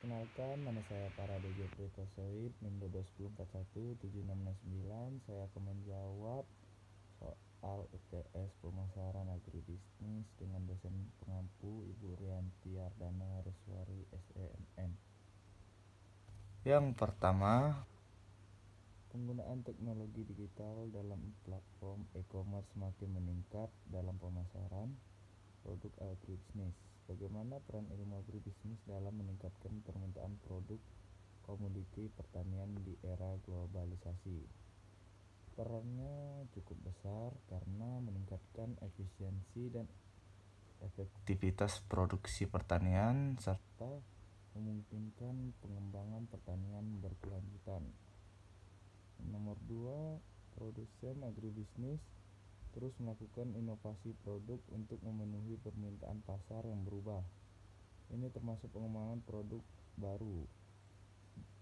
Perkenalkan, nama saya Paradejo Pritosoid, NIM 121417669. Saya akan menjawab soal UTS pemasaran agribisnis dengan dosen pengampu Ibu Rianti Ardana Reswari SEMN. Yang pertama, penggunaan teknologi digital dalam platform e-commerce semakin meningkat dalam pemasaran produk agribisnis. Bagaimana peran ilmu agribisnis dalam meningkatkan permintaan produk komoditi pertanian di era globalisasi? Perannya cukup besar karena meningkatkan efisiensi dan efektivitas produksi pertanian serta memungkinkan pengembangan pertanian berkelanjutan. Nomor 2, produsen agribisnis terus melakukan inovasi produk untuk memenuhi permintaan pasar yang berubah. Ini termasuk pengembangan produk baru,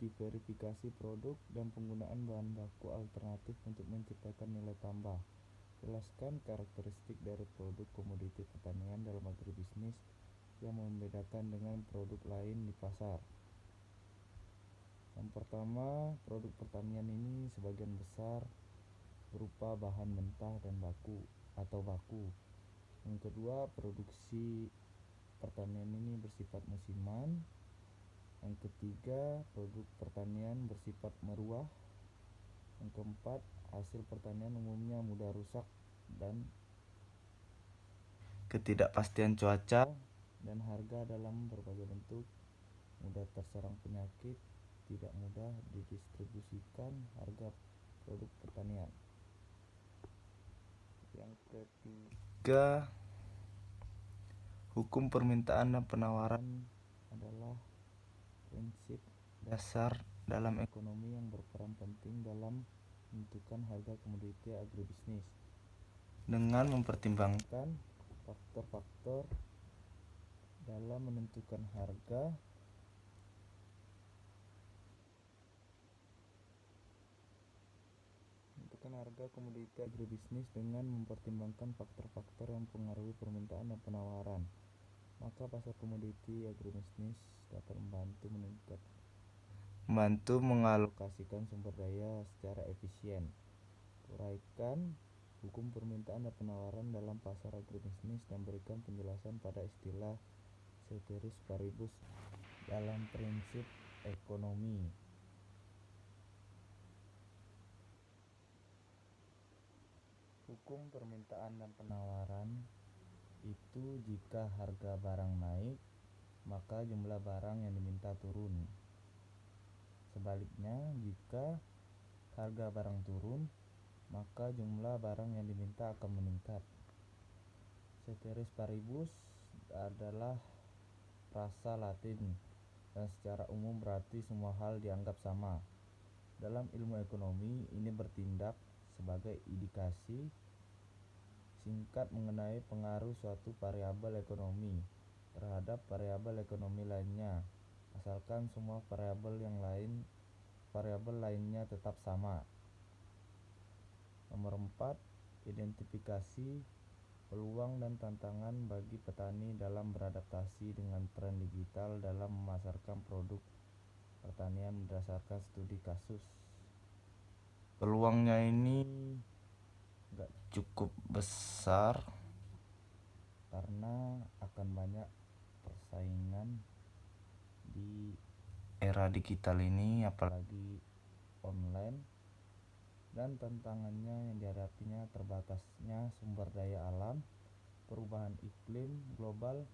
diverifikasi produk, dan penggunaan bahan baku alternatif untuk menciptakan nilai tambah. Jelaskan karakteristik dari produk komoditi pertanian dalam agribisnis yang membedakan dengan produk lain di pasar. Yang pertama, produk pertanian ini sebagian besar berupa bahan mentah dan baku. Yang kedua, produksi pertanian ini bersifat musiman. Yang ketiga, produk pertanian bersifat meruah. Yang keempat, hasil pertanian umumnya mudah rusak dan ketidakpastian cuaca dan harga dalam berbagai bentuk, mudah terserang penyakit, tidak mudah didistribusikan harga produk pertanian. Yang ketiga, hukum permintaan dan penawaran adalah prinsip dasar dalam ekonomi yang berperan penting dalam menentukan harga komoditi agribisnis. Dengan mempertimbangkan faktor-faktor dalam menentukan harga, komoditi agribisnis dengan mempertimbangkan faktor-faktor yang mempengaruhi permintaan dan penawaran, maka pasar komoditi agribisnis dapat membantu mengalokasikan sumber daya secara efisien. Uraikan hukum permintaan dan penawaran dalam pasar agribisnis dan berikan penjelasan pada istilah ceteris paribus dalam prinsip ekonomi. Hukum permintaan dan penawaran itu jika harga barang naik, maka jumlah barang yang diminta turun. Sebaliknya, jika harga barang turun, maka jumlah barang yang diminta akan meningkat. Ceteris paribus adalah frasa Latin dan secara umum berarti semua hal dianggap sama. Dalam ilmu ekonomi, ini bertindak sebagai indikasi singkat mengenai pengaruh suatu variabel ekonomi terhadap variabel ekonomi lainnya, asalkan semua variabel lainnya tetap sama. Nomor 4, identifikasi peluang dan tantangan bagi petani dalam beradaptasi dengan tren digital dalam memasarkan produk pertanian berdasarkan studi kasus. Peluangnya ini gak cukup besar karena akan banyak persaingan di era digital ini, apalagi online, dan tantangannya yang dihadapinya terbatasnya sumber daya alam, perubahan iklim global,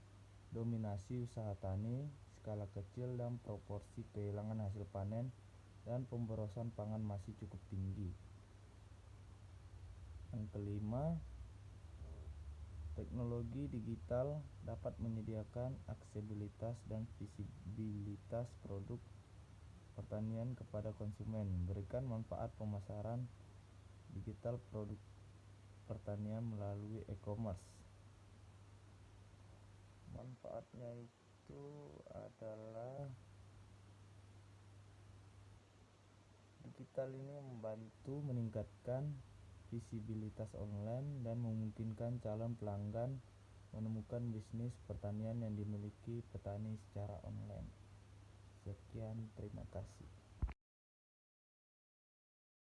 dominasi usaha tani skala kecil dan proporsi kehilangan hasil panen, dan pemborosan pangan masih cukup tinggi. Yang kelima, teknologi digital dapat menyediakan aksesibilitas dan visibilitas produk pertanian kepada konsumen, memberikan manfaat pemasaran digital produk pertanian melalui e-commerce. Manfaatnya itu adalah digital ini membantu meningkatkan visibilitas online dan memungkinkan calon pelanggan menemukan bisnis pertanian yang dimiliki petani secara online, Sekian, terima kasih.